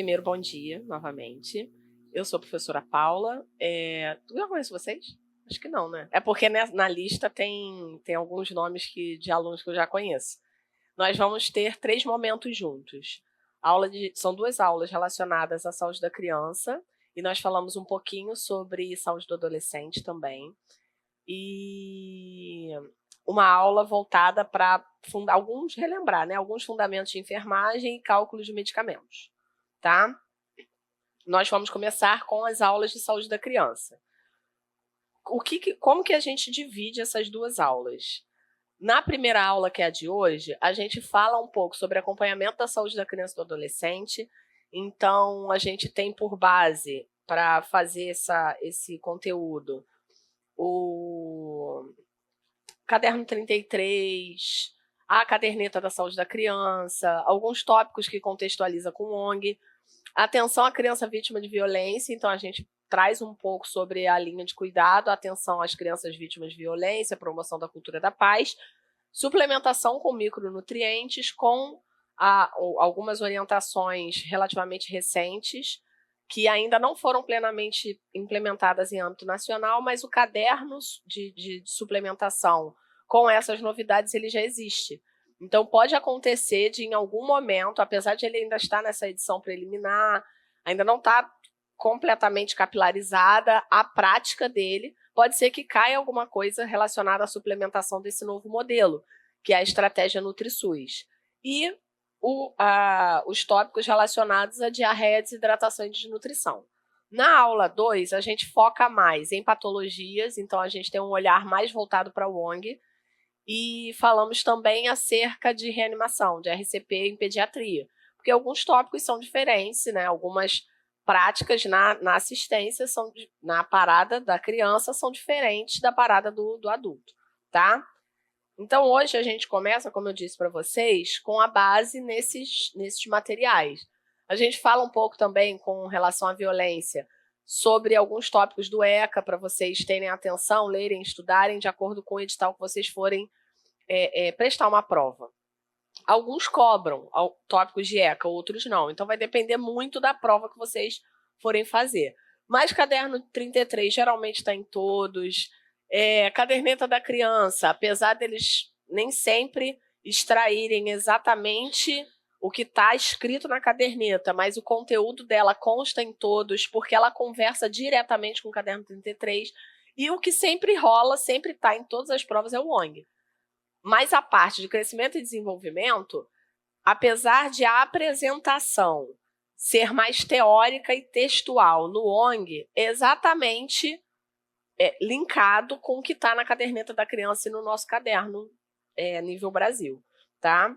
Primeiro, bom dia, novamente. Eu sou a professora Paula. Tu já conhece vocês? Acho que não, né? É porque na lista tem alguns nomes de alunos que eu já conheço. Nós vamos ter 3 momentos juntos. São 2 aulas relacionadas à saúde da criança, e nós falamos um pouquinho sobre saúde do adolescente também. E uma aula voltada para relembrar, né? Alguns fundamentos de enfermagem e cálculo de medicamentos. Tá? Nós vamos começar com as aulas de saúde da criança. Como que a gente divide essas 2 aulas? Na primeira aula, que é a de hoje, a gente fala um pouco sobre acompanhamento da saúde da criança e do adolescente. Então, a gente tem por base, para fazer esse conteúdo, o caderno 33, a caderneta da saúde da criança, alguns tópicos que contextualiza com o ONG. Atenção à criança vítima de violência, então a gente traz um pouco sobre a linha de cuidado, atenção às crianças vítimas de violência, promoção da cultura da paz, suplementação com micronutrientes, com algumas orientações relativamente recentes, que ainda não foram plenamente implementadas em âmbito nacional, mas o caderno de suplementação com essas novidades ele já existe. Então, pode acontecer de, em algum momento, apesar de ele ainda estar nessa edição preliminar, ainda não está completamente capilarizada, a prática dele, pode ser que caia alguma coisa relacionada à suplementação desse novo modelo, que é a estratégia NutriSUS. E os tópicos relacionados à diarreia, desidratação e desnutrição. Na aula 2, a gente foca mais em patologias, então a gente tem um olhar mais voltado para o ONG, e falamos também acerca de reanimação, de RCP em pediatria, porque alguns tópicos são diferentes, né? Algumas práticas na assistência, na parada da criança, são diferentes da parada do adulto, tá? Então, hoje a gente começa, como eu disse para vocês, com a base nesses materiais. A gente fala um pouco também com relação à violência, sobre alguns tópicos do ECA, para vocês terem atenção, lerem, estudarem, de acordo com o edital que vocês forem prestar uma prova. Alguns cobram tópicos de ECA, outros não. Então, vai depender muito da prova que vocês forem fazer. Mas caderno 33 geralmente está em todos. Caderneta da criança, apesar deles nem sempre extraírem exatamente o que está escrito na caderneta, mas o conteúdo dela consta em todos, porque ela conversa diretamente com o caderno 33, e o que sempre rola, sempre está em todas as provas, é o ONG. Mas a parte de crescimento e desenvolvimento, apesar de a apresentação ser mais teórica e textual no ONG, é exatamente linkado com o que está na caderneta da criança e no nosso caderno nível Brasil, tá?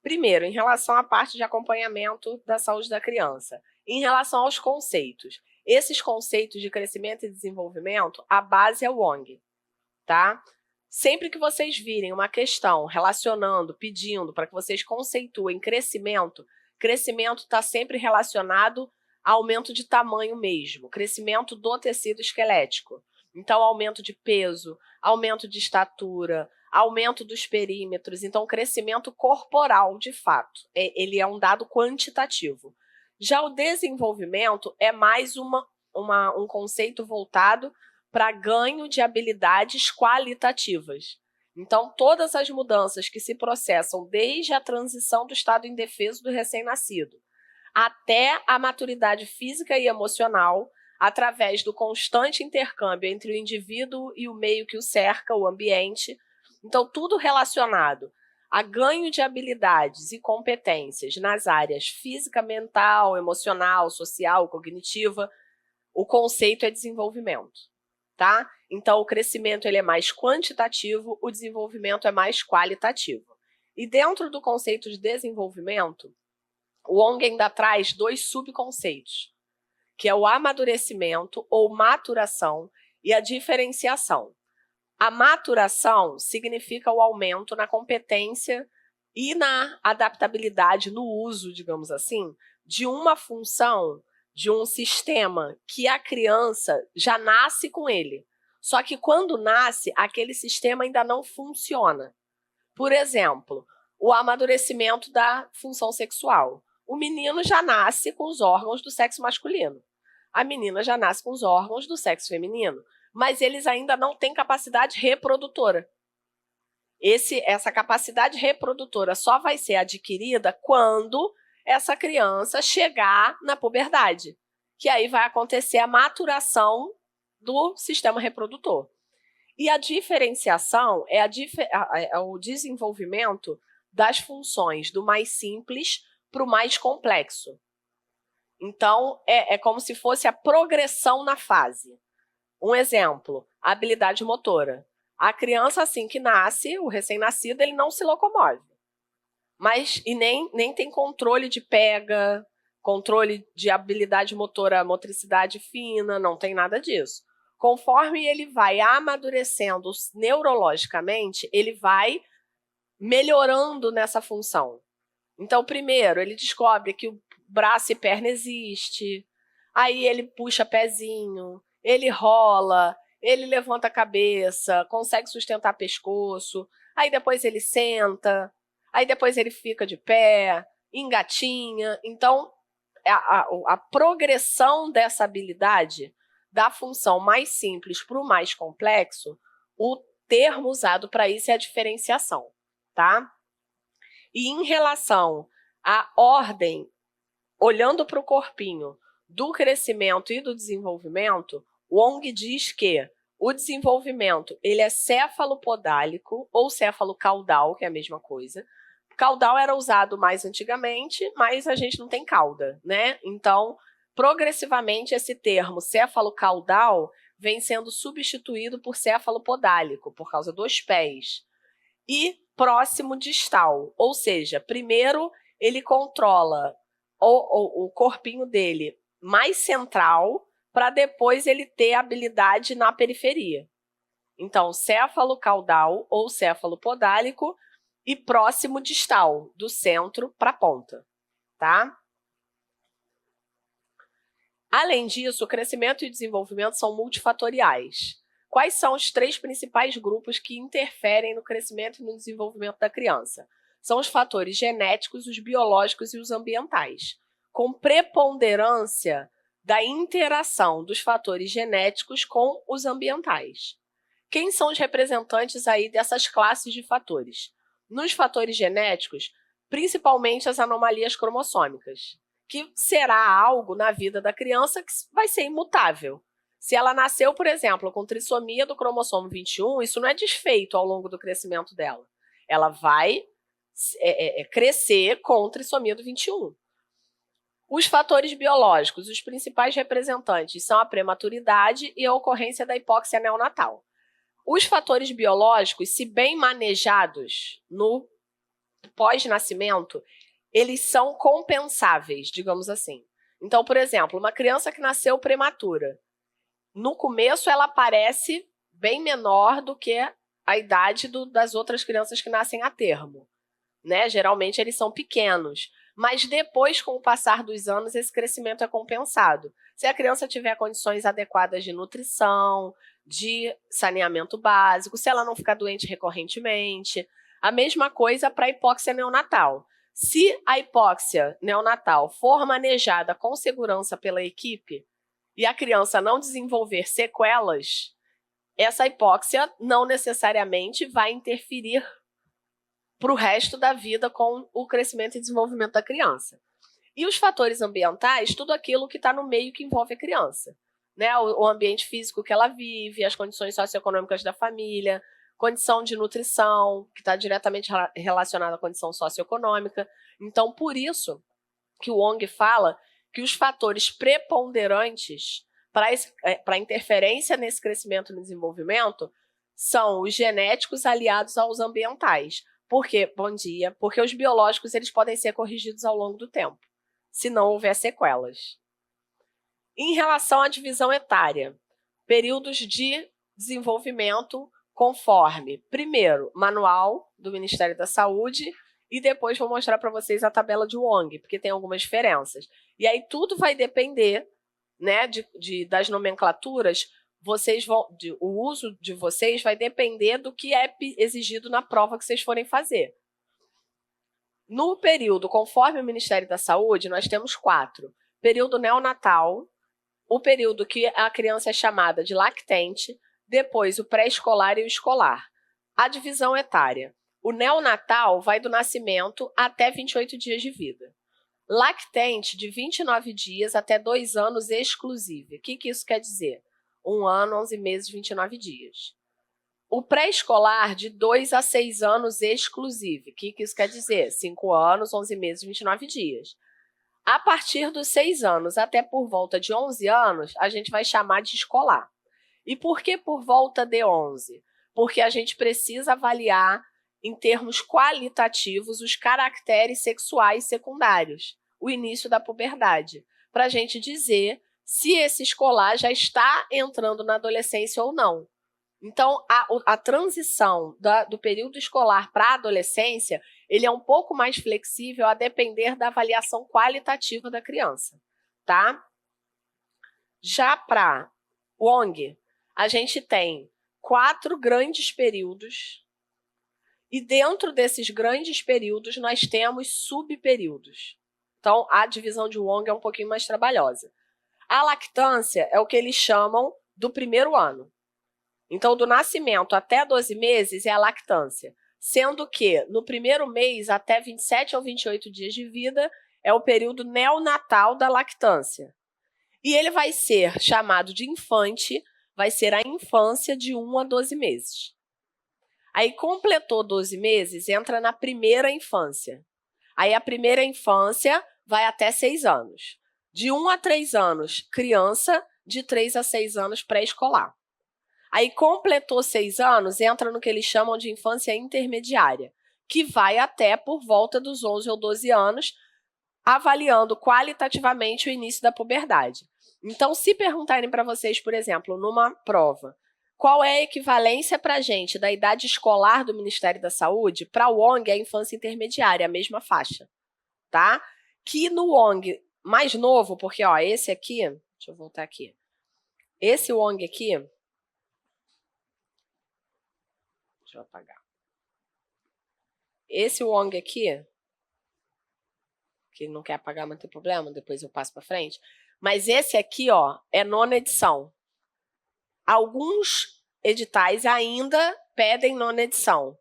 Primeiro, em relação à parte de acompanhamento da saúde da criança, em relação aos conceitos. Esses conceitos de crescimento e desenvolvimento, a base é o ONG, tá? Sempre que vocês virem uma questão relacionando, pedindo para que vocês conceituem crescimento está sempre relacionado a aumento de tamanho mesmo, crescimento do tecido esquelético. Então, aumento de peso, aumento de estatura, aumento dos perímetros, então crescimento corporal, de fato. Ele é um dado quantitativo. Já o desenvolvimento é mais um conceito voltado para ganho de habilidades qualitativas. Então, todas as mudanças que se processam desde a transição do estado indefeso do recém-nascido até a maturidade física e emocional, através do constante intercâmbio entre o indivíduo e o meio que o cerca, o ambiente. Então, tudo relacionado a ganho de habilidades e competências nas áreas física, mental, emocional, social, cognitiva, o conceito é desenvolvimento, tá? Então, o crescimento ele é mais quantitativo, o desenvolvimento é mais qualitativo. E dentro do conceito de desenvolvimento, o ONG ainda traz 2 subconceitos, que é o amadurecimento ou maturação e a diferenciação. A maturação significa o aumento na competência e na adaptabilidade, no uso, digamos assim, de uma função, de um sistema que a criança já nasce com ele. Só que quando nasce, aquele sistema ainda não funciona. Por exemplo, o amadurecimento da função sexual. O menino já nasce com os órgãos do sexo masculino. A menina já nasce com os órgãos do sexo feminino. Mas eles ainda não têm capacidade reprodutora. Essa capacidade reprodutora só vai ser adquirida quando essa criança chegar na puberdade, que aí vai acontecer a maturação do sistema reprodutor. E a diferenciação é o desenvolvimento das funções do mais simples para o mais complexo. Então, é como se fosse a progressão na fase. Um exemplo, a habilidade motora. A criança, assim que nasce, o recém-nascido, ele não se locomove. E nem tem controle de pega, controle de habilidade motora, motricidade fina, não tem nada disso. Conforme ele vai amadurecendo neurologicamente, ele vai melhorando nessa função. Então, primeiro, ele descobre que o braço e perna existe, aí ele puxa pezinho, ele rola, ele levanta a cabeça, consegue sustentar pescoço, aí depois ele senta, aí depois ele fica de pé, engatinha. Então, a progressão dessa habilidade, da função mais simples para o mais complexo, o termo usado para isso é a diferenciação, tá? E em relação à ordem, olhando para o corpinho do crescimento e do desenvolvimento, Wong diz que o desenvolvimento ele é céfalo-podálico ou céfalo-caudal, que é a mesma coisa. Caudal era usado mais antigamente, mas a gente não tem cauda, né? Então, progressivamente, esse termo céfalo-caudal vem sendo substituído por céfalo-podálico, por causa dos pés. E próximo distal, ou seja, primeiro ele controla o corpinho dele mais central, para depois ele ter habilidade na periferia. Então, céfalo-caudal ou céfalo-podálico e próximo distal, do centro para a ponta, tá? Além disso, o crescimento e o desenvolvimento são multifatoriais. Quais são os 3 principais grupos que interferem no crescimento e no desenvolvimento da criança? São os fatores genéticos, os biológicos e os ambientais, com preponderância da interação dos fatores genéticos com os ambientais. Quem são os representantes aí dessas classes de fatores? Nos fatores genéticos, principalmente as anomalias cromossômicas, que será algo na vida da criança que vai ser imutável. Se ela nasceu, por exemplo, com trissomia do cromossomo 21, isso não é desfeito ao longo do crescimento dela. Ela vai crescer com trissomia do 21. Os fatores biológicos, os principais representantes são a prematuridade e a ocorrência da hipóxia neonatal. Os fatores biológicos, se bem manejados no pós-nascimento, eles são compensáveis, digamos assim. Então, por exemplo, uma criança que nasceu prematura, no começo ela parece bem menor do que a idade das outras crianças que nascem a termo, né? Geralmente eles são pequenos, mas depois, com o passar dos anos, esse crescimento é compensado. Se a criança tiver condições adequadas de nutrição, de saneamento básico, se ela não ficar doente recorrentemente. A mesma coisa para a hipóxia neonatal. Se a hipóxia neonatal for manejada com segurança pela equipe e a criança não desenvolver sequelas, essa hipóxia não necessariamente vai interferir para o resto da vida com o crescimento e desenvolvimento da criança. E os fatores ambientais, tudo aquilo que está no meio que envolve a criança, né? O ambiente físico que ela vive, as condições socioeconômicas da família, condição de nutrição, que está diretamente relacionada à condição socioeconômica. Então, por isso que o Wong fala que os fatores preponderantes para interferência nesse crescimento e no desenvolvimento são os genéticos aliados aos ambientais. Por quê? Bom dia. Porque os biológicos eles podem ser corrigidos ao longo do tempo, se não houver sequelas. Em relação à divisão etária, períodos de desenvolvimento conforme, primeiro, manual do Ministério da Saúde, e depois vou mostrar para vocês a tabela de Wong, porque tem algumas diferenças. E aí tudo vai depender, né, das nomenclaturas. O uso de vocês vai depender do que é exigido na prova que vocês forem fazer. No período, conforme o Ministério da Saúde, nós temos 4. Período neonatal, o período que a criança é chamada de lactente, depois o pré-escolar e o escolar. A divisão etária. O neonatal vai do nascimento até 28 dias de vida. Lactente, de 29 dias até 2 anos exclusivo. O que isso quer dizer? 1 ano, 11 meses, 29 dias. O pré-escolar, de 2 a 6 anos exclusivo. O que isso quer dizer? 5 anos, 11 meses, 29 dias. A partir dos 6 anos até por volta de 11 anos, a gente vai chamar de escolar. E por que por volta de 11? Porque a gente precisa avaliar, em termos qualitativos, os caracteres sexuais secundários, o início da puberdade, para a gente dizer se esse escolar já está entrando na adolescência ou não. Então, a transição do período escolar para a adolescência, ele é um pouco mais flexível a depender da avaliação qualitativa da criança, tá? Já para Wong, a gente tem 4 grandes períodos e dentro desses grandes períodos nós temos subperíodos. Então, a divisão de Wong é um pouquinho mais trabalhosa. A lactância é o que eles chamam do primeiro ano. Então, do nascimento até 12 meses é a lactância, sendo que no primeiro mês até 27 ou 28 dias de vida é o período neonatal da lactância. E ele vai ser chamado de infante, vai ser a infância de 1 a 12 meses. Aí completou 12 meses, entra na primeira infância. Aí a primeira infância vai até 6 anos. De 1 a 3 anos, criança, de 3 a 6 anos, pré-escolar. Aí completou 6 anos, entra no que eles chamam de infância intermediária, que vai até por volta dos 11 ou 12 anos, avaliando qualitativamente o início da puberdade. Então, se perguntarem para vocês, por exemplo, numa prova, qual é a equivalência para a gente da idade escolar do Ministério da Saúde, para o Wong é a infância intermediária, a mesma faixa, tá? Que no Wong mais novo, porque ó, esse aqui, deixa eu voltar aqui, esse Wong aqui, deixa eu apagar. Esse Wong aqui, que não quer apagar, mas não tem problema, depois eu passo para frente. Mas esse aqui, ó, é 9ª edição. Alguns editais ainda pedem 9ª edição.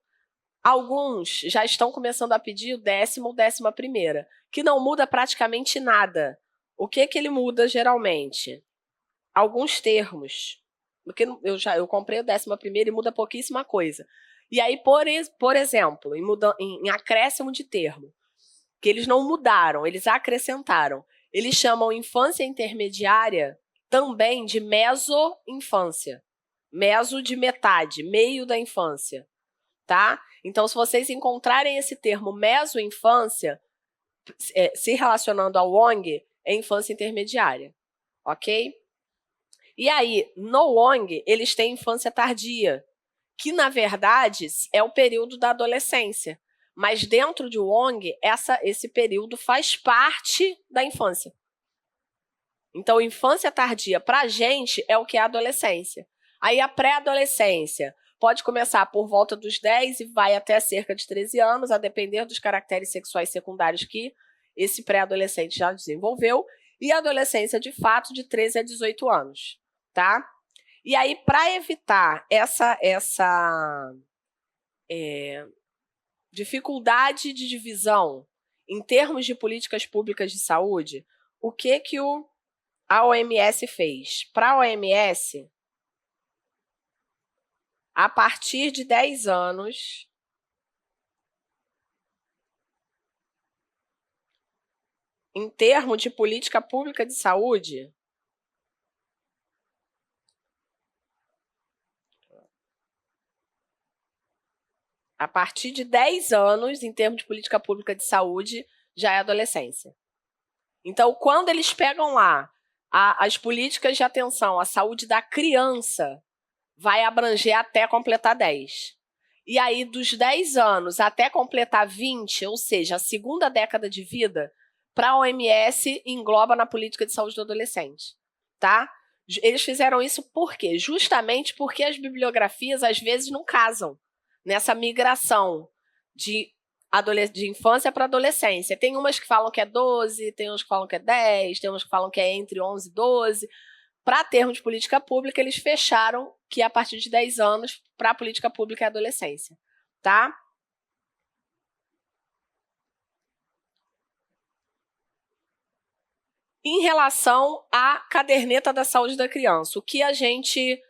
Alguns já estão começando a pedir o 10ª ou 11ª, que não muda praticamente nada. O que ele muda geralmente? Alguns termos. Porque eu comprei o 11ª e muda pouquíssima coisa. E aí, por exemplo, em acréscimo de termo, que eles não mudaram, eles acrescentaram. Eles chamam infância intermediária também de mesoinfância. Meso de metade, meio da infância, tá? Então, se vocês encontrarem esse termo mesoinfância, se relacionando ao Wong, é infância intermediária, ok? E aí, no Wong, eles têm infância tardia, que, na verdade, é o período da adolescência. Mas dentro de Wong, esse período faz parte da infância. Então, infância tardia, para a gente, é o que é a adolescência. Aí, a pré-adolescência pode começar por volta dos 10 e vai até cerca de 13 anos, a depender dos caracteres sexuais secundários que esse pré-adolescente já desenvolveu. E a adolescência, de fato, de 13 a 18 anos, tá? E aí, para evitar essa dificuldade de divisão em termos de políticas públicas de saúde, o que a OMS fez? Para a OMS, a partir de 10 anos, em termos de política pública de saúde, a partir de 10 anos, em termos de política pública de saúde, já é adolescência. Então, quando eles pegam lá as políticas de atenção à saúde da criança, vai abranger até completar 10. E aí, dos 10 anos até completar 20, ou seja, a segunda década de vida, para a OMS, engloba na política de saúde do adolescente, tá? Eles fizeram isso por quê? Justamente porque as bibliografias, às vezes, não casam nessa migração de de infância para adolescência. Tem umas que falam que é 12, tem uns que falam que é 10, tem uns que falam que é entre 11 e 12. Para termos de política pública, eles fecharam que a partir de 10 anos para a política pública e adolescência, tá? Em relação à caderneta da saúde da criança, o que a gente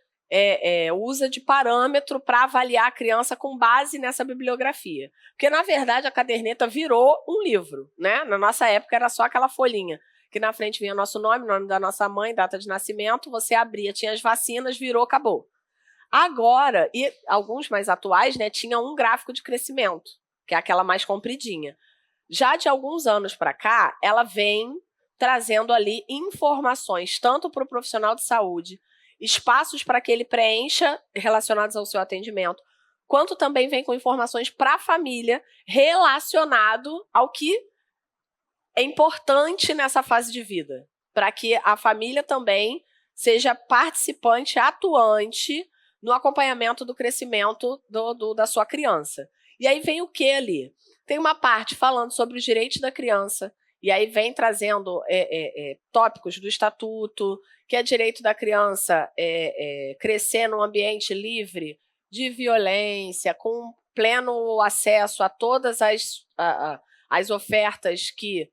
usa de parâmetro para avaliar a criança com base nessa bibliografia? Porque, na verdade, a caderneta virou um livro, né? Na nossa época era só aquela folhinha, que na frente vinha nosso nome, nome da nossa mãe, data de nascimento, você abria, tinha as vacinas, virou, acabou. Agora, e alguns mais atuais, né, tinha um gráfico de crescimento, que é aquela mais compridinha. Já de alguns anos para cá, ela vem trazendo ali informações, tanto para o profissional de saúde, espaços para que ele preencha relacionados ao seu atendimento, quanto também vem com informações para a família relacionado ao que é importante nessa fase de vida, para que a família também seja participante, atuante no acompanhamento do crescimento da sua criança. E aí vem o que ali? Tem uma parte falando sobre os direitos da criança, e aí vem trazendo tópicos do estatuto, que é direito da criança crescer num ambiente livre de violência, com pleno acesso a todas as ofertas que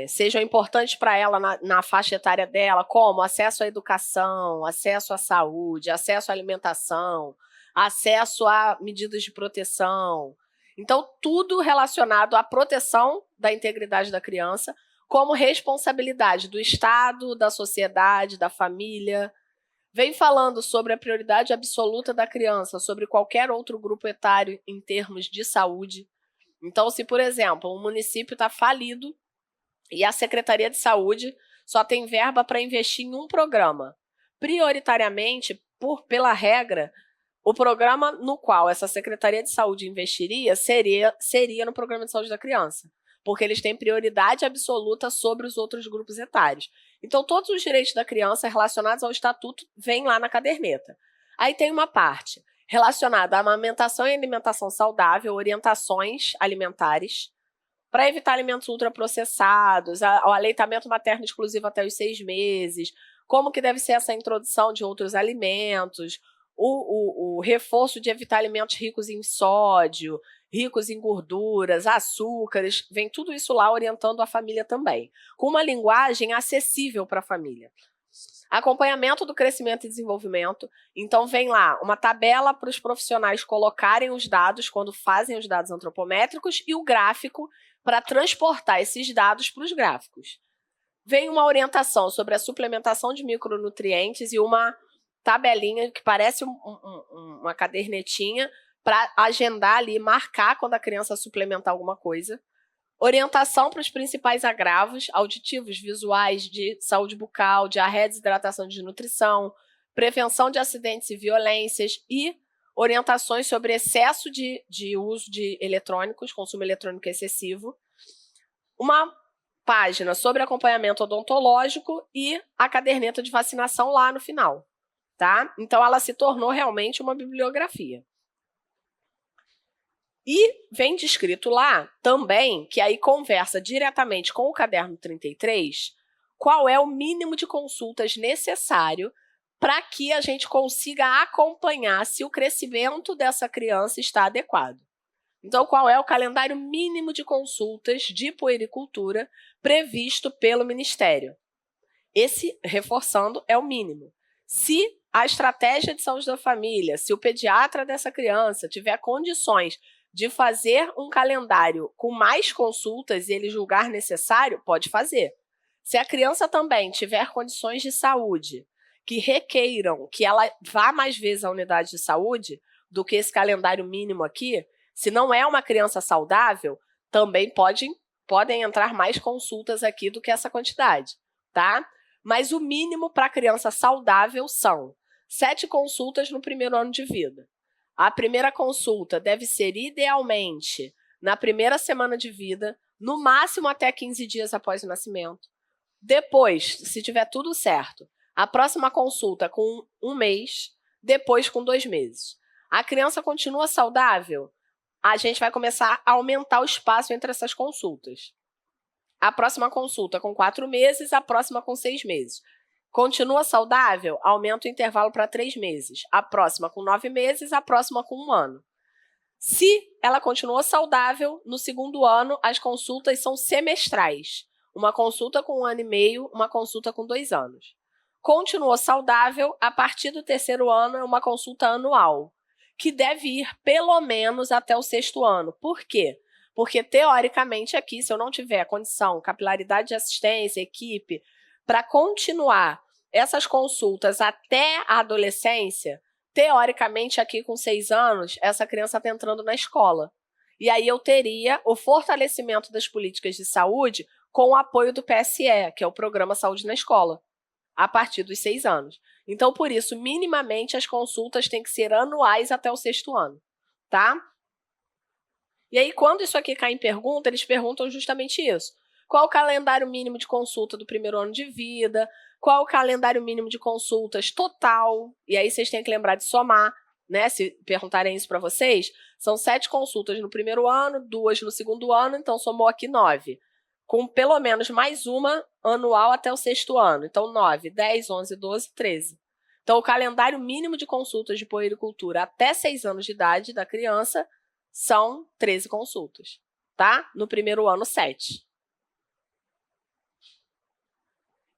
sejam importantes para ela na faixa etária dela, como acesso à educação, acesso à saúde, acesso à alimentação, acesso a medidas de proteção. Então, tudo relacionado à proteção da integridade da criança, como responsabilidade do Estado, da sociedade, da família. Vem falando sobre a prioridade absoluta da criança, sobre qualquer outro grupo etário em termos de saúde. Então, se, por exemplo, um município está falido e a Secretaria de Saúde só tem verba para investir em um programa, prioritariamente, pela regra, o programa no qual essa Secretaria de Saúde investiria seria no Programa de Saúde da Criança, porque eles têm prioridade absoluta sobre os outros grupos etários. Então, todos os direitos da criança relacionados ao estatuto vêm lá na caderneta. Aí tem uma parte relacionada à amamentação e alimentação saudável, orientações alimentares, para evitar alimentos ultraprocessados, o aleitamento materno exclusivo até os 6 meses, como que deve ser essa introdução de outros alimentos, o reforço de evitar alimentos ricos em sódio, ricos em gorduras, açúcares, vem tudo isso lá orientando a família também, com uma linguagem acessível para a família. Acompanhamento do crescimento e desenvolvimento, então vem lá uma tabela para os profissionais colocarem os dados quando fazem os dados antropométricos e o gráfico para transportar esses dados para os gráficos. Vem uma orientação sobre a suplementação de micronutrientes e uma tabelinha que parece uma cadernetinha para agendar ali, marcar quando a criança suplementar alguma coisa. Orientação para os principais agravos auditivos, visuais, de saúde bucal, diarreia, desidratação, desnutrição, prevenção de acidentes e violências e orientações sobre excesso de uso de eletrônicos, consumo eletrônico excessivo. Uma página sobre acompanhamento odontológico e a caderneta de vacinação lá no final. Tá? Então, ela se tornou realmente uma bibliografia. E vem descrito lá também, que aí conversa diretamente com o caderno 33, qual é o mínimo de consultas necessário para que a gente consiga acompanhar se o crescimento dessa criança está adequado. Então, qual é o calendário mínimo de consultas de puericultura previsto pelo Ministério? Esse, reforçando, é o mínimo. Se a estratégia de saúde da família, se o pediatra dessa criança tiver condições de fazer um calendário com mais consultas e ele julgar necessário, pode fazer. Se a criança também tiver condições de saúde que requeiram que ela vá mais vezes à unidade de saúde do que esse calendário mínimo aqui, se não é uma criança saudável, também podem entrar mais consultas aqui do que essa quantidade, tá? Mas o mínimo para criança saudável são 7 consultas no primeiro ano de vida. A primeira consulta deve ser, idealmente, na primeira semana de vida, no máximo até 15 dias após o nascimento. Depois, se tiver tudo certo, a próxima consulta com 1 mês, depois com 2 meses. A criança continua saudável? a gente vai começar a aumentar o espaço entre essas consultas. A próxima consulta com 4 meses, a próxima com 6 meses. Continua saudável? Aumenta o intervalo para 3 meses. A próxima com 9 meses, a próxima com 1 ano. Se ela continua saudável, no segundo ano, as consultas são semestrais. Uma consulta com 1 ano e meio, uma consulta com 2 anos. Continuou saudável, a partir do terceiro ano é uma consulta anual, que deve ir pelo menos até o 6º ano. Por quê? Porque, teoricamente, aqui, se eu não tiver condição, capilaridade de assistência, equipe, para continuar essas consultas até a adolescência, teoricamente, aqui com 6 anos, essa criança está entrando na escola. E aí eu teria o fortalecimento das políticas de saúde com o apoio do PSE, que é o Programa Saúde na Escola, a partir dos 6 anos. Então, por isso, minimamente, as consultas têm que ser anuais até o 6º ano, tá? E aí, quando isso aqui cai em pergunta, eles perguntam justamente isso. Qual o calendário mínimo de consulta do primeiro ano de vida? Qual o calendário mínimo de consultas total? E aí vocês têm que lembrar de somar, né? Se perguntarem isso para vocês, são 7 consultas no primeiro ano, 2 no segundo ano, então somou aqui 9. Com pelo menos mais uma anual até o 6º ano. Então, 9, 10, 11, 12, 13. Então, o calendário mínimo de consultas de puericultura até 6 anos de idade da criança são 13 consultas, tá? No primeiro ano, 7.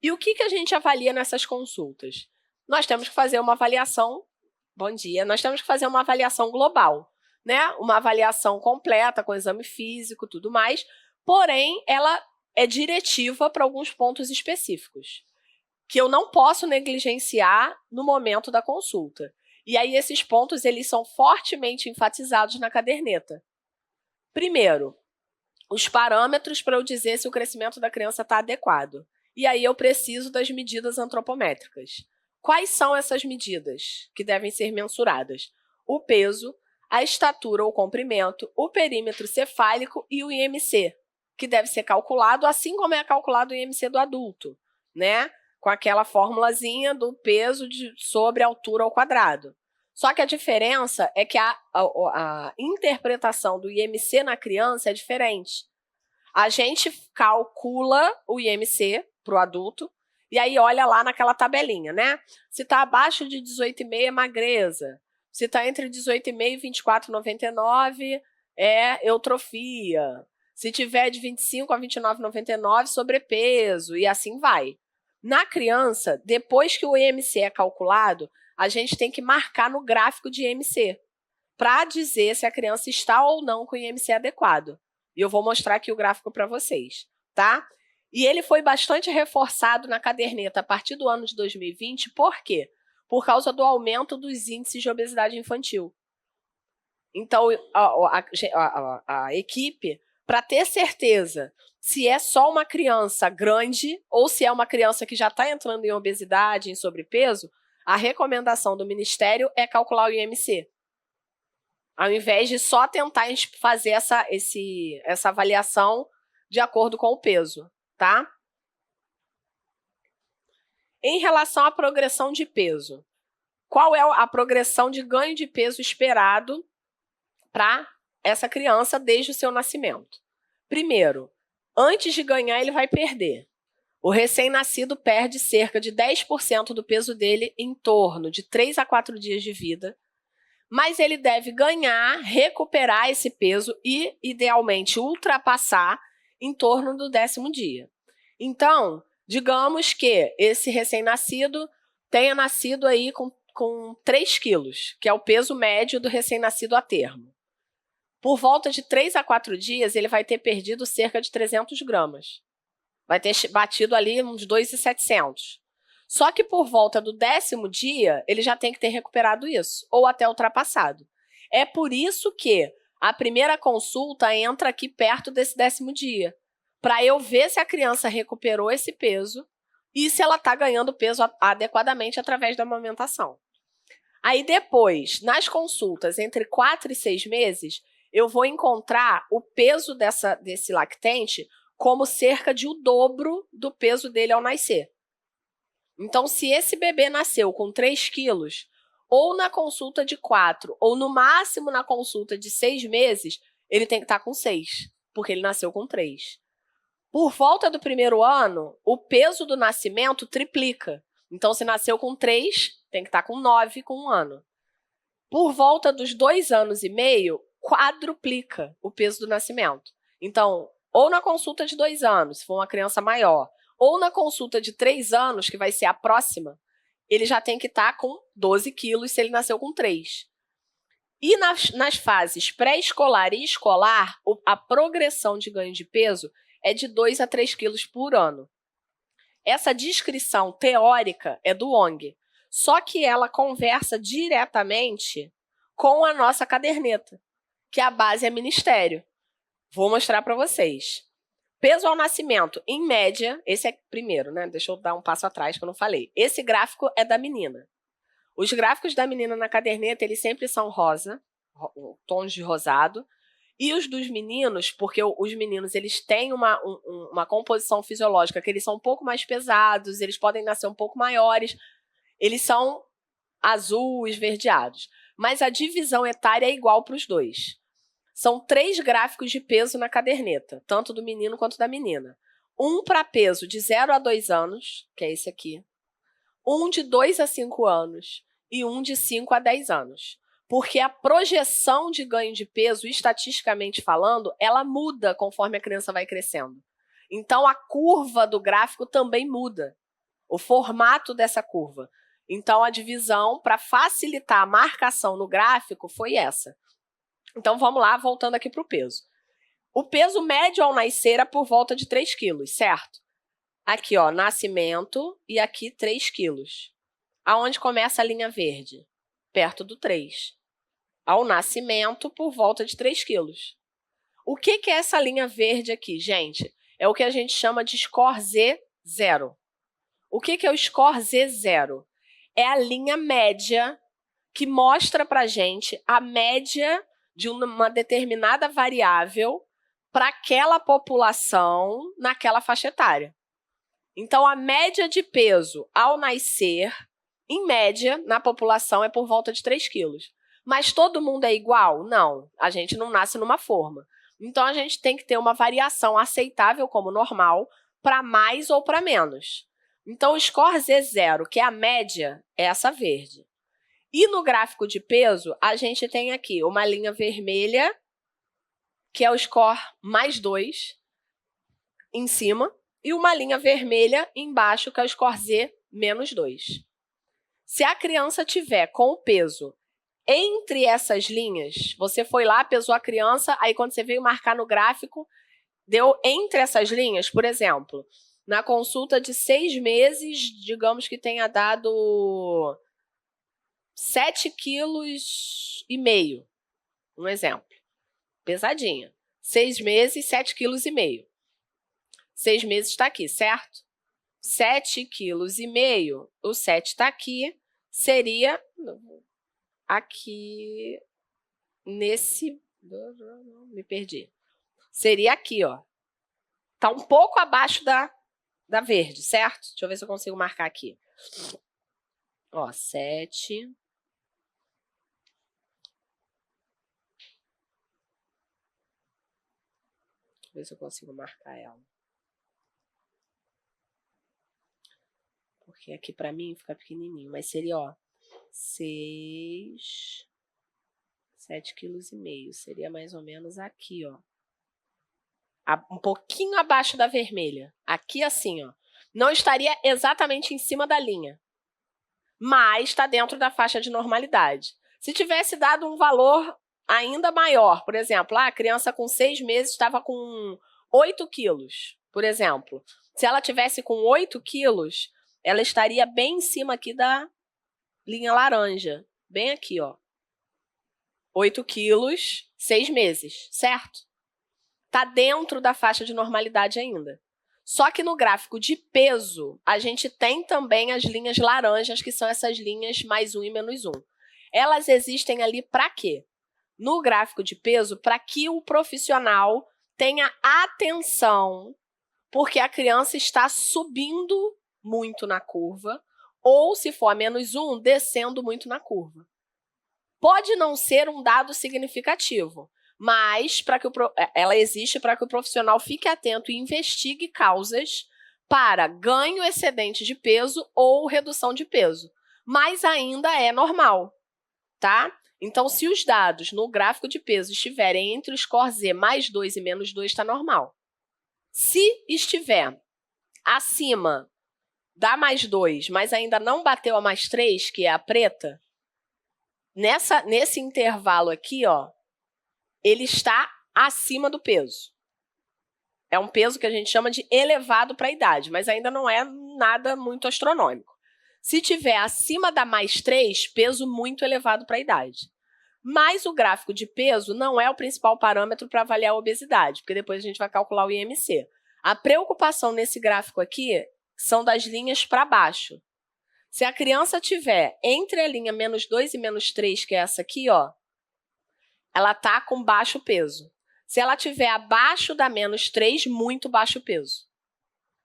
E o que a gente avalia nessas consultas? Nós temos que fazer uma avaliação, bom dia, nós temos que fazer uma avaliação global, né? Uma avaliação completa com exame físico, tudo mais, porém, ela é diretiva para alguns pontos específicos, que eu não posso negligenciar no momento da consulta. E aí, esses pontos, eles são fortemente enfatizados na caderneta. Primeiro, os parâmetros para eu dizer se o crescimento da criança está adequado. E aí eu preciso das medidas antropométricas. Quais são essas medidas que devem ser mensuradas? O peso, a estatura ou comprimento, o perímetro cefálico e o IMC, que deve ser calculado assim como é calculado o IMC do adulto, né? Com aquela formulazinha do peso sobre a altura ao quadrado. Só que a diferença é que a interpretação do IMC na criança é diferente. A gente calcula o IMC para o adulto e aí olha lá naquela tabelinha, né? Se está abaixo de 18,5 é magreza. Se está entre 18,5 e 24,99 é eutrofia. Se tiver de 25 a 29,99, sobrepeso, e assim vai. Na criança, depois que o IMC é calculado, a gente tem que marcar no gráfico de IMC para dizer se a criança está ou não com o IMC adequado. E eu vou mostrar aqui o gráfico para vocês, tá? E ele foi bastante reforçado na caderneta a partir do ano de 2020, por quê? Por causa do aumento dos índices de obesidade infantil. Então, a equipe, para ter certeza se é só uma criança grande ou se é uma criança que já está entrando em obesidade, em sobrepeso, a recomendação do Ministério é calcular o IMC. Ao invés de só tentar fazer essa avaliação de acordo com o peso, tá? Em relação à progressão de peso, qual é a progressão de ganho de peso esperado para essa criança desde o seu nascimento? Primeiro, antes de ganhar, ele vai perder. O recém-nascido perde cerca de 10% do peso dele em torno de 3 a 4 dias de vida, mas ele deve ganhar, recuperar esse peso e, idealmente, ultrapassar em torno do 10º dia. Então, digamos que esse recém-nascido tenha nascido aí com 3 quilos, que é o peso médio do recém-nascido a termo. Por volta de 3 a 4 dias, ele vai ter perdido cerca de 300 gramas. Vai ter batido ali uns 2.700. Só que por volta do 10º dia, ele já tem que ter recuperado isso, ou até ultrapassado. É por isso que a primeira consulta entra aqui perto desse 10º dia, para eu ver se a criança recuperou esse peso e se ela está ganhando peso adequadamente através da amamentação. Aí depois, nas consultas entre 4 e 6 meses, eu vou encontrar o peso desse lactente como cerca de o dobro do peso dele ao nascer. Então, se esse bebê nasceu com 3 quilos, ou na consulta de 4, ou no máximo na consulta de 6 meses, ele tem que estar com 6, porque ele nasceu com 3. Por volta do primeiro ano, o peso do nascimento triplica. Então, se nasceu com 3, tem que estar com 9 com 1 ano. Por volta dos 2 anos e meio, quadruplica o peso do nascimento. Então, ou na consulta de 2 anos, se for uma criança maior, ou na consulta de 3 anos, que vai ser a próxima, ele já tem que estar com 12 quilos se ele nasceu com 3. E nas fases pré-escolar e escolar, a progressão de ganho de peso é de 2 a 3 quilos por ano. Essa descrição teórica é do Ong, só que ela conversa diretamente com a nossa caderneta, que a base é Ministério. Vou mostrar para vocês. Peso ao nascimento, em média, esse é primeiro, né? Deixa eu dar um passo atrás que eu não falei. Esse gráfico é da menina. Os gráficos da menina na caderneta, eles sempre são rosa, tons de rosado. E os dos meninos, porque os meninos eles têm uma composição fisiológica que eles são um pouco mais pesados, eles podem nascer um pouco maiores, eles são azul, esverdeados. Mas a divisão etária é igual para os dois. São 3 gráficos de peso na caderneta, tanto do menino quanto da menina. Um para peso de 0 a 2 anos, que é esse aqui. Um de 2 a 5 anos e um de 5 a 10 anos. Porque a projeção de ganho de peso, estatisticamente falando, ela muda conforme a criança vai crescendo. Então, a curva do gráfico também muda, o formato dessa curva. Então, a divisão, para facilitar a marcação no gráfico, foi essa. Então, vamos lá, voltando aqui para o peso. O peso médio ao nascer é por volta de 3 quilos, certo? Aqui, ó, nascimento e aqui 3 quilos. Aonde começa a linha verde? Perto do 3. Ao nascimento, por volta de 3 quilos. O que é essa linha verde aqui, gente? É o que a gente chama de score Z0. O que é o score Z0? É a linha média que mostra para a gente a média de uma determinada variável para aquela população naquela faixa etária. Então, a média de peso ao nascer, em média, na população, é por volta de 3 quilos. Mas todo mundo é igual? Não, a gente não nasce numa forma. Então, a gente tem que ter uma variação aceitável como normal para mais ou para menos. Então, o score Z0, que é a média, é essa verde. E no gráfico de peso, a gente tem aqui uma linha vermelha, que é o score mais 2, em cima, e uma linha vermelha embaixo, que é o score Z menos 2. Se a criança tiver com o peso entre essas linhas, você foi lá, pesou a criança, aí quando você veio marcar no gráfico, deu entre essas linhas, por exemplo, na consulta de 6 meses, digamos que tenha dado 7,5 kg, um exemplo. Pesadinha. 6 meses, 7,5 kg. 6 meses está aqui, certo? 7,5 kg, o 7 está aqui, seria aqui nesse... Me perdi. Seria aqui, ó. Tá um pouco abaixo da verde, certo? Deixa eu ver se eu consigo marcar aqui. Ó, 7. Deixa eu ver se eu consigo marcar ela. Porque aqui pra mim fica pequenininho. Mas seria, ó, 6, 7,5 kg. Seria mais ou menos aqui, ó. Um pouquinho abaixo da vermelha. Aqui assim, ó. Não estaria exatamente em cima da linha, mas está dentro da faixa de normalidade. Se tivesse dado um valor ainda maior, por exemplo, a criança com 6 meses estava com 8 quilos, por exemplo. Se ela tivesse com 8 quilos, ela estaria bem em cima aqui da linha laranja. Bem aqui, ó. 8 quilos, 6 meses, certo? Está dentro da faixa de normalidade ainda. Só que no gráfico de peso, a gente tem também as linhas laranjas, que são essas linhas mais 1 e menos 1. Elas existem ali para quê? No gráfico de peso, para que o profissional tenha atenção, porque a criança está subindo muito na curva, ou, se for a -1, descendo muito na curva. Pode não ser um dado significativo, mas ela existe para que o profissional fique atento e investigue causas para ganho excedente de peso ou redução de peso. Mas ainda é normal, tá? Então, se os dados no gráfico de peso estiverem entre o score Z +2 e -2, está normal. Se estiver acima da +2, mas ainda não bateu a +3, que é a preta, nesse intervalo aqui, ó, ele está acima do peso. É um peso que a gente chama de elevado para a idade, mas ainda não é nada muito astronômico. Se tiver acima da +3, peso muito elevado para a idade. Mas o gráfico de peso não é o principal parâmetro para avaliar a obesidade, porque depois a gente vai calcular o IMC. A preocupação nesse gráfico aqui são das linhas para baixo. Se a criança tiver entre a linha -2 e -3, que é essa aqui, ó, ela está com baixo peso. Se ela tiver abaixo da -3, muito baixo peso.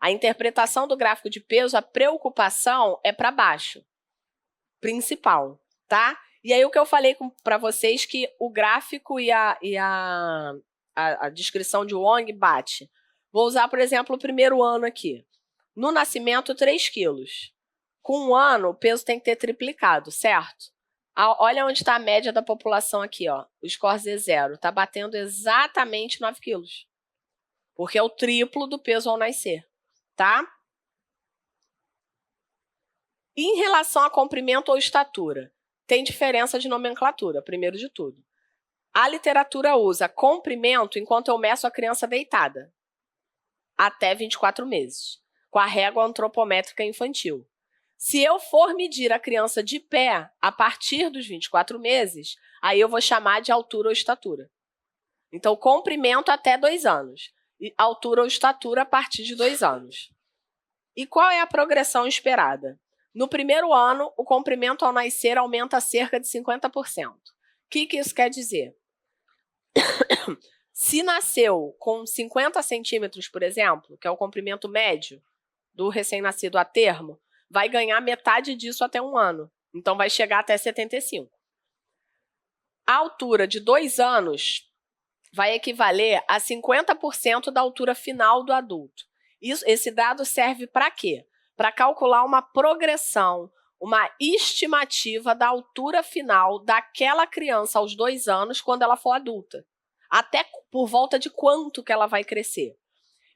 A interpretação do gráfico de peso, a preocupação é para baixo, principal, tá? E aí o que eu falei para vocês que o gráfico e a descrição de Wong bate. Vou usar, por exemplo, o primeiro ano aqui. No nascimento, 3 quilos. Com 1 ano, o peso tem que ter triplicado, certo? Olha onde está a média da população aqui, ó. O score Z0 está batendo exatamente 9 quilos. Porque é o triplo do peso ao nascer, tá? Em relação a comprimento ou estatura, tem diferença de nomenclatura, primeiro de tudo. A literatura usa comprimento enquanto eu meço a criança deitada, até 24 meses, com a régua antropométrica infantil. Se eu for medir a criança de pé a partir dos 24 meses, aí eu vou chamar de altura ou estatura. Então, comprimento até 2 anos. E altura ou estatura a partir de 2 anos. E qual é a progressão esperada? No primeiro ano, o comprimento ao nascer aumenta cerca de 50%. O que isso quer dizer? Se nasceu com 50 centímetros, por exemplo, que é o comprimento médio do recém-nascido a termo, vai ganhar metade disso até 1 ano. Então, vai chegar até 75. A altura de 2 anos vai equivaler a 50% da altura final do adulto. Esse dado serve para quê? Para calcular uma progressão, uma estimativa da altura final daquela criança aos 2 anos quando ela for adulta. Até por volta de quanto que ela vai crescer.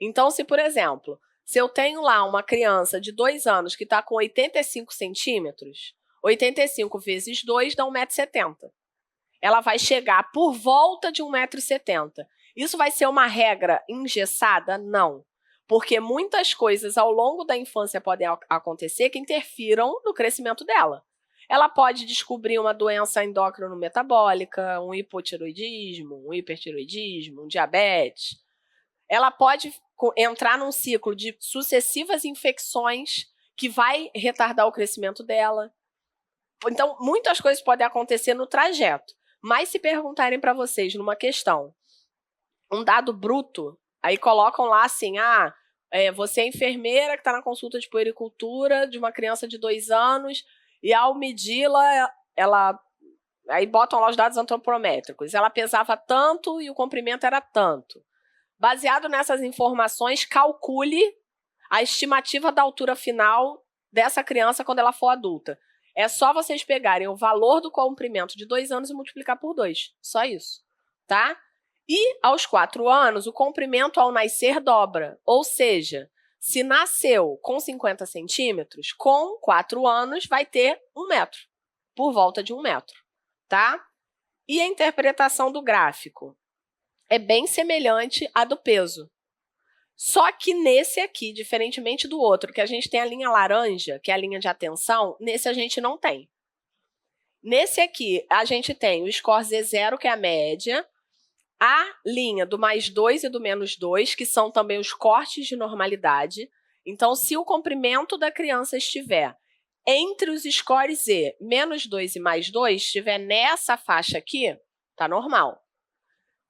Então, se, por exemplo, se eu tenho lá uma criança de 2 anos que está com 85 centímetros, 85 vezes 2 dá 1,70 m. Ela vai chegar por volta de 1,70 m. Isso vai ser uma regra engessada? Não. Porque muitas coisas ao longo da infância podem acontecer que interfiram no crescimento dela. Ela pode descobrir uma doença endócrino-metabólica, um hipotiroidismo, um hipertiroidismo, um diabetes. Ela pode entrar num ciclo de sucessivas infecções que vai retardar o crescimento dela. Então, muitas coisas podem acontecer no trajeto. Mas se perguntarem para vocês numa questão, um dado bruto, aí colocam lá assim, você é enfermeira que está na consulta de puericultura de uma criança de 2 anos e ao medi-la, aí botam lá os dados antropométricos. Ela pesava tanto e o comprimento era tanto. Baseado nessas informações, calcule a estimativa da altura final dessa criança quando ela for adulta. É só vocês pegarem o valor do comprimento de 2 anos e multiplicar por 2. Só isso, tá? E aos 4 anos, o comprimento ao nascer dobra. Ou seja, se nasceu com 50 centímetros, com 4 anos vai ter 1 metro, por volta de 1 metro, tá? E a interpretação do gráfico é bem semelhante à do peso. Só que nesse aqui, diferentemente do outro, que a gente tem a linha laranja, que é a linha de atenção, nesse a gente não tem. Nesse aqui, a gente tem o score Z0, que é a média, a linha do +2 e do -2, que são também os cortes de normalidade. Então, se o comprimento da criança estiver entre os scores Z, -2 e +2, estiver nessa faixa aqui, tá normal.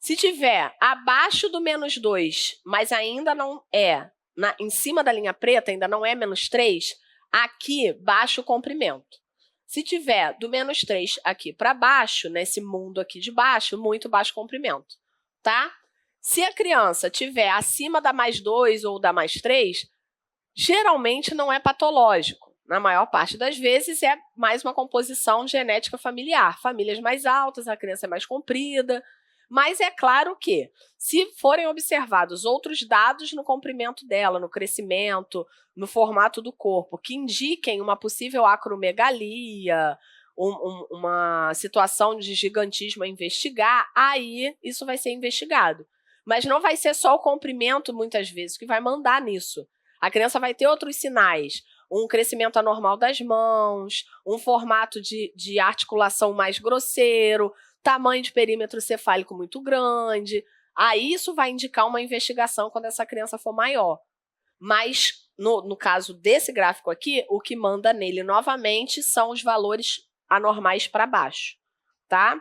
Se tiver abaixo do -2, mas ainda não é, em cima da linha preta, ainda não é -3, Aqui, baixo comprimento. Se tiver do -3 aqui para baixo, nesse mundo aqui de baixo, muito baixo comprimento, tá? Se a criança tiver acima da +2 ou da +3, geralmente não é patológico. Na maior parte das vezes é mais uma composição genética familiar. Famílias mais altas, a criança é mais comprida. Mas é claro que, se forem observados outros dados no comprimento dela, no crescimento, no formato do corpo, que indiquem uma possível acromegalia, uma situação de gigantismo a investigar, aí isso vai ser investigado. Mas não vai ser só o comprimento, muitas vezes, que vai mandar nisso. A criança vai ter outros sinais, um crescimento anormal das mãos, um formato de articulação mais grosseiro, tamanho de perímetro cefálico muito grande. Aí isso vai indicar uma investigação quando essa criança for maior. Mas, no caso desse gráfico aqui, o que manda nele novamente são os valores anormais para baixo, tá?